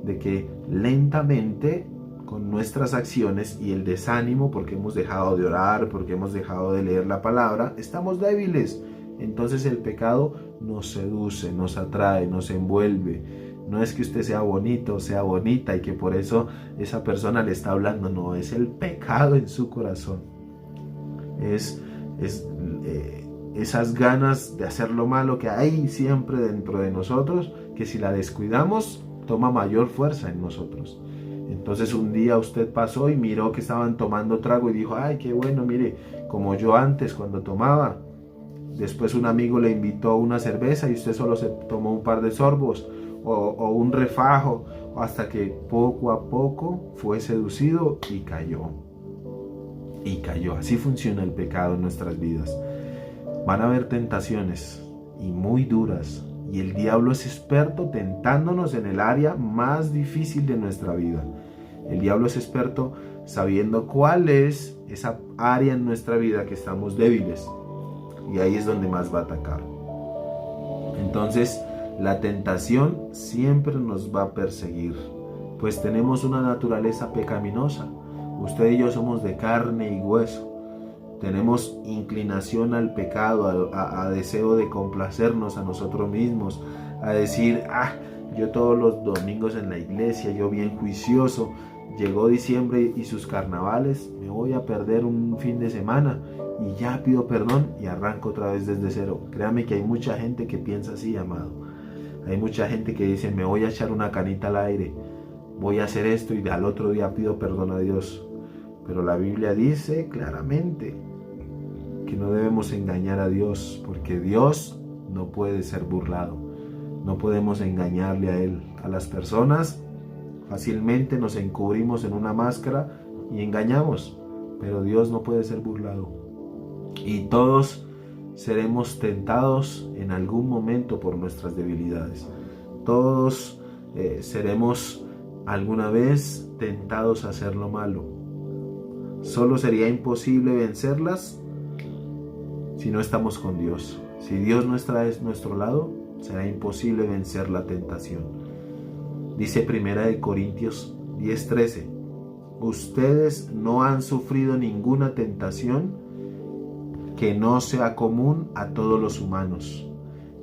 De que lentamente, con nuestras acciones y el desánimo, porque hemos dejado de orar, porque hemos dejado de leer la palabra, estamos débiles. Entonces el pecado nos seduce, nos atrae, nos envuelve. No es que usted sea bonito, sea bonita y que por eso esa persona le está hablando. No, es el pecado en su corazón. Esas ganas de hacer lo malo que hay siempre dentro de nosotros, que si la descuidamos, toma mayor fuerza en nosotros. Entonces un día usted pasó y miró que estaban tomando trago y dijo, ay, qué bueno, mire, como yo antes cuando tomaba. Después un amigo le invitó a una cerveza y usted solo se tomó un par de sorbos o un refajo, hasta que poco a poco fue seducido y cayó. Y cayó. Así funciona el pecado en nuestras vidas. Van a haber tentaciones y muy duras. Y el diablo es experto tentándonos en el área más difícil de nuestra vida. El diablo es experto sabiendo cuál es esa área en nuestra vida que estamos débiles. Y ahí es donde más va a atacar. Entonces, la tentación siempre nos va a perseguir, pues tenemos una naturaleza pecaminosa. Usted y yo somos de carne y hueso. Tenemos inclinación al pecado, a deseo de complacernos a nosotros mismos, a decir, yo todos los domingos en la iglesia, yo bien juicioso, llegó diciembre y sus carnavales, me voy a perder un fin de semana y ya pido perdón y arranco otra vez desde cero. Créame que hay mucha gente que piensa así, amado. Hay mucha gente que dice, me voy a echar una canita al aire, voy a hacer esto y al otro día pido perdón a Dios. Pero la Biblia dice claramente que no debemos engañar a Dios, porque Dios no puede ser burlado. No podemos engañarle a Él. A las personas fácilmente nos encubrimos en una máscara y engañamos, pero Dios no puede ser burlado. Y todos seremos tentados en algún momento por nuestras debilidades. Todos seremos alguna vez tentados a hacer lo malo. Solo sería imposible vencerlas si no estamos con Dios. Si Dios no está de nuestro lado, será imposible vencer la tentación. Dice 1 Corintios 10:13, ustedes no han sufrido ninguna tentación que no sea común a todos los humanos,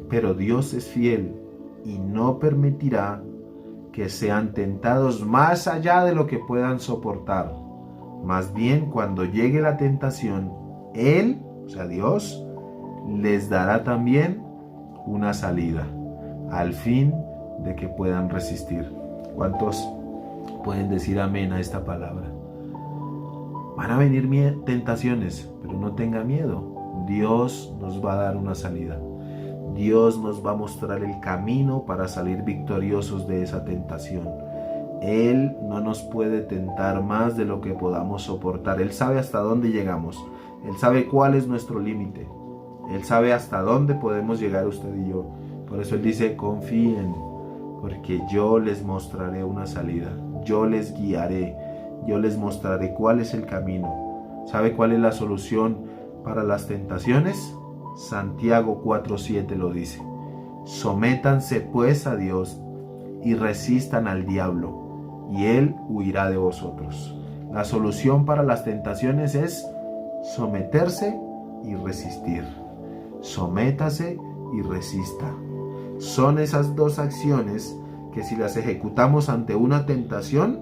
pero Dios es fiel y no permitirá que sean tentados más allá de lo que puedan soportar. Más bien, cuando llegue la tentación, Él, o sea Dios, les dará también una salida, al fin de que puedan resistir. ¿Cuántos pueden decir amén a esta palabra? Van a venir tentaciones, pero no tenga miedo. Dios nos va a dar una salida. Dios nos va a mostrar el camino para salir victoriosos de esa tentación. Él no nos puede tentar más de lo que podamos soportar. Él sabe hasta dónde llegamos. Él sabe cuál es nuestro límite. Él sabe hasta dónde podemos llegar usted y yo. Por eso Él dice, confíen, porque yo les mostraré una salida. Yo les guiaré. Yo les mostraré cuál es el camino. ¿Sabe cuál es la solución para las tentaciones? Santiago 4:7 lo dice. Sométanse pues a Dios y resistan al diablo, y Él huirá de vosotros. La solución para las tentaciones es someterse y resistir. Sométase y resista. son esas dos acciones que si las ejecutamos ante una tentación,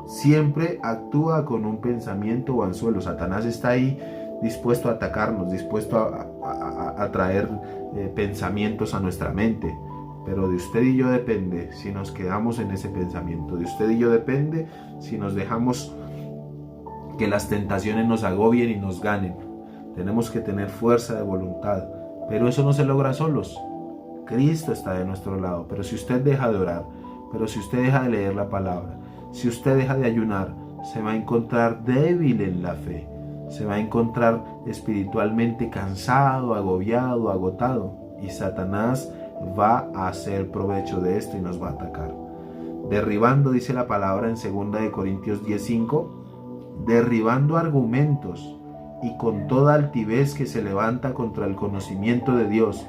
siempre actúa con un pensamiento o anzuelo. Satanás está ahí dispuesto a atacarnos, dispuesto a traer pensamientos a nuestra mente. Pero de usted y yo depende si nos quedamos en ese pensamiento. De usted y yo depende si nos dejamos que las tentaciones nos agobien y nos ganen. Tenemos que tener fuerza de voluntad, pero eso no se logra solos. Cristo está de nuestro lado. Pero si usted deja de orar, pero si usted deja de leer la palabra, si usted deja de ayunar, se va a encontrar débil en la fe. Se va a encontrar espiritualmente cansado, agobiado, agotado. Y Satanás va a hacer provecho de esto y nos va a atacar. Derribando, dice la palabra en 2 Corintios 10:5, derribando argumentos y con toda altivez que se levanta contra el conocimiento de Dios,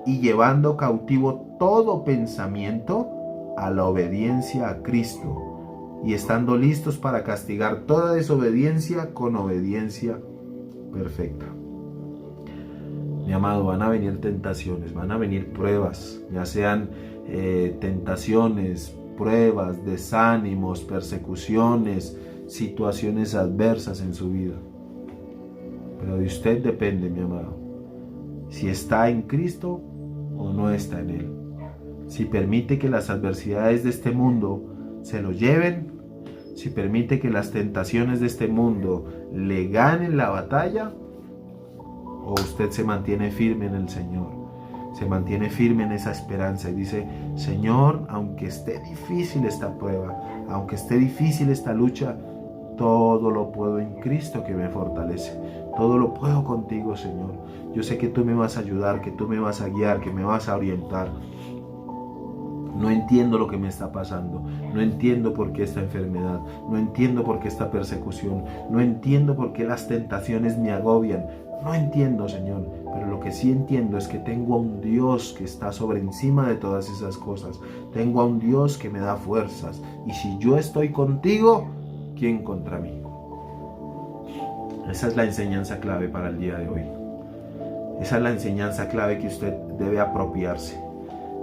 y llevando cautivo todo pensamiento a la obediencia a Cristo, y estando listos para castigar toda desobediencia con obediencia perfecta. Mi amado, van a venir tentaciones, van a venir pruebas, ya sean tentaciones, pruebas, desánimos, persecuciones, situaciones adversas en su vida. Pero de usted depende, mi amado, si está en Cristo o no está en Él. Si permite que las adversidades de este mundo se lo lleven, si permite que las tentaciones de este mundo le ganen la batalla, o usted se mantiene firme en el Señor, se mantiene firme en esa esperanza y dice: Señor, aunque esté difícil esta prueba, aunque esté difícil esta lucha, todo lo puedo en Cristo que me fortalece. Todo lo puedo contigo, Señor. Yo sé que tú me vas a ayudar, que tú me vas a guiar, que me vas a orientar. No entiendo lo que me está pasando, no entiendo por qué esta enfermedad, no entiendo por qué esta persecución, no entiendo por qué las tentaciones me agobian, no entiendo, Señor, pero lo que sí entiendo es que tengo a un Dios que está sobre encima de todas esas cosas, tengo a un Dios que me da fuerzas, y si yo estoy contigo, ¿quién contra mí? Esa es la enseñanza clave para el día de hoy. Esa es la enseñanza clave que usted debe apropiarse.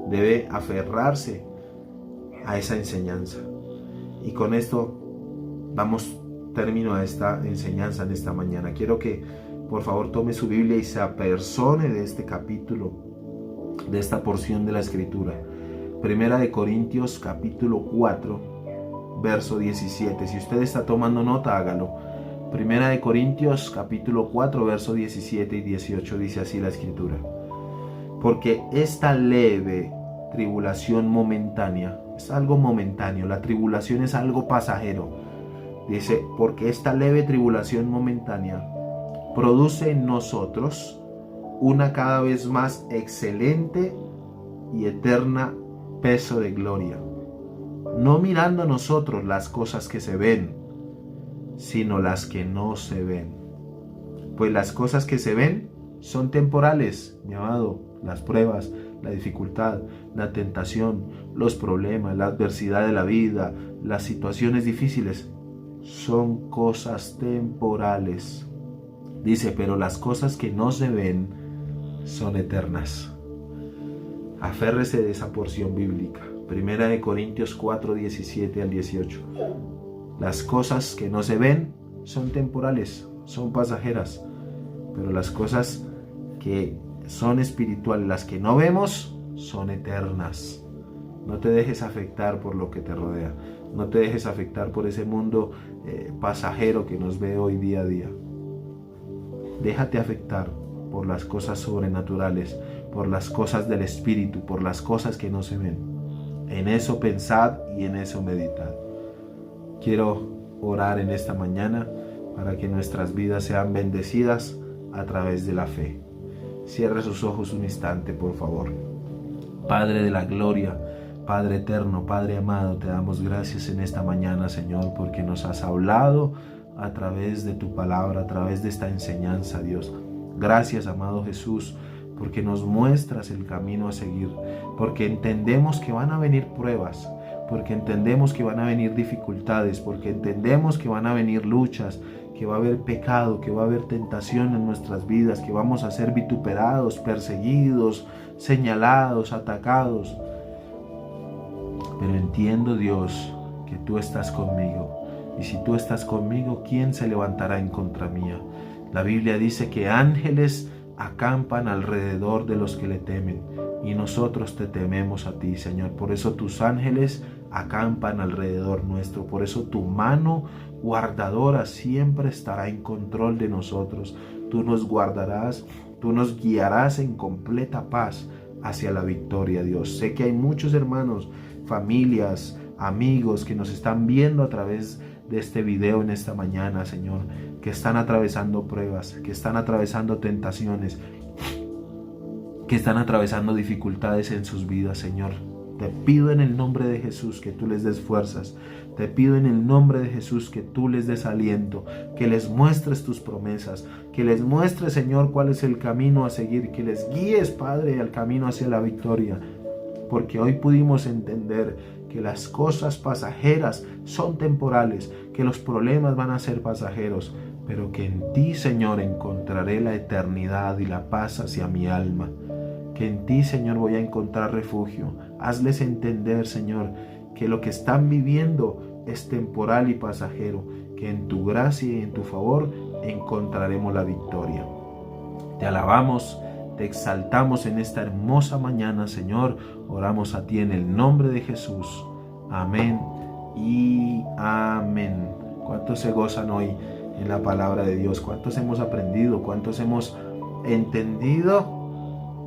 Debe aferrarse a esa enseñanza. Y con esto damos término a esta enseñanza en esta mañana. Quiero que por favor tome su Biblia y se apersone de este capítulo, de esta porción de la Escritura. 1 Corintios capítulo 4, verso 17. Si usted está tomando nota, hágalo. 1 Corintios capítulo 4, verso 17 y 18 dice así la Escritura: porque esta leve tribulación momentánea, es algo momentáneo, la tribulación es algo pasajero. Dice, porque esta leve tribulación momentánea produce en nosotros una cada vez más excelente y eterna peso de gloria, no mirando nosotros las cosas que se ven, sino las que no se ven. Pues las cosas que se ven son temporales, mi amado. Las pruebas, la dificultad, la tentación, los problemas, la adversidad de la vida, las situaciones difíciles, son cosas temporales. Dice, pero las cosas que no se ven son eternas. Aférrese de esa porción bíblica. 1 Corintios 4, 17 al 18. Las cosas que no se ven son temporales, son pasajeras, pero las cosas que son espirituales, las que no vemos, son eternas. No te dejes afectar por lo que te rodea. No te dejes afectar por ese mundo pasajero que nos ve hoy día a día. Déjate afectar por las cosas sobrenaturales, por las cosas del espíritu, por las cosas que no se ven. En eso pensad y en eso meditad. Quiero orar en esta mañana para que nuestras vidas sean bendecidas a través de la fe. Cierre sus ojos un instante, por favor. Padre de la gloria, Padre eterno, Padre amado, te damos gracias en esta mañana, Señor, porque nos has hablado a través de tu palabra, a través de esta enseñanza, Dios. Gracias, amado Jesús, porque nos muestras el camino a seguir, porque entendemos que van a venir pruebas, porque entendemos que van a venir dificultades, porque entendemos que van a venir luchas, que que va a haber pecado, que va a haber tentación en nuestras vidas, que vamos a ser vituperados, perseguidos, señalados, atacados. Pero entiendo, Dios, que tú estás conmigo. Y si tú estás conmigo, ¿quién se levantará en contra mía? La Biblia dice que ángeles acampan alrededor de los que le temen. Y nosotros te tememos a ti, Señor. Por eso tus ángeles acampan alrededor nuestro. Por eso tu mano guardadora siempre estará en control de nosotros. Tú nos guardarás, tú nos guiarás en completa paz hacia la victoria, Dios. Sé que hay muchos hermanos, familias, amigos que nos están viendo a través de este video en esta mañana, Señor, que están atravesando pruebas, que están atravesando tentaciones, que están atravesando dificultades en sus vidas, Señor. Te pido en el nombre de Jesús que tú les des fuerzas. Te pido en el nombre de Jesús que tú les des aliento, que les muestres tus promesas, que les muestres, Señor, cuál es el camino a seguir, que les guíes, Padre, al camino hacia la victoria. Porque hoy pudimos entender que las cosas pasajeras son temporales, que los problemas van a ser pasajeros, pero que en ti, Señor, encontraré la eternidad y la paz hacia mi alma. Que en ti, Señor, voy a encontrar refugio. Hazles entender, Señor, que lo que están viviendo es temporal y pasajero, que en tu gracia y en tu favor encontraremos la victoria. Te alabamos, te exaltamos en esta hermosa mañana, Señor. Oramos a ti en el nombre de Jesús. Amén y amén. ¿Cuántos se gozan hoy en la palabra de Dios? ¿Cuántos hemos aprendido? ¿Cuántos hemos entendido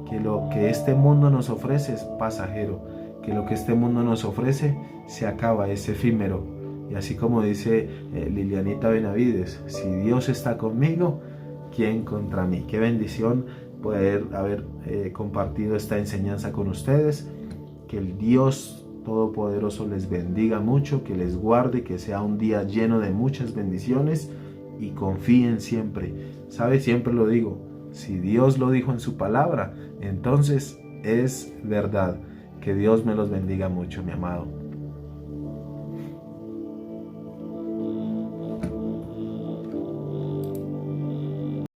que lo que este mundo nos ofrece es pasajero? Que lo que este mundo nos ofrece se acaba, es efímero. Y así como dice Lilianita Benavides, si Dios está conmigo, ¿quién contra mí? Qué bendición poder haber compartido esta enseñanza con ustedes. Que el Dios Todopoderoso les bendiga mucho, que les guarde, que sea un día lleno de muchas bendiciones y confíen siempre. ¿Sabe? Siempre lo digo, si Dios lo dijo en su palabra, entonces es verdad. Que Dios me los bendiga mucho, mi amado.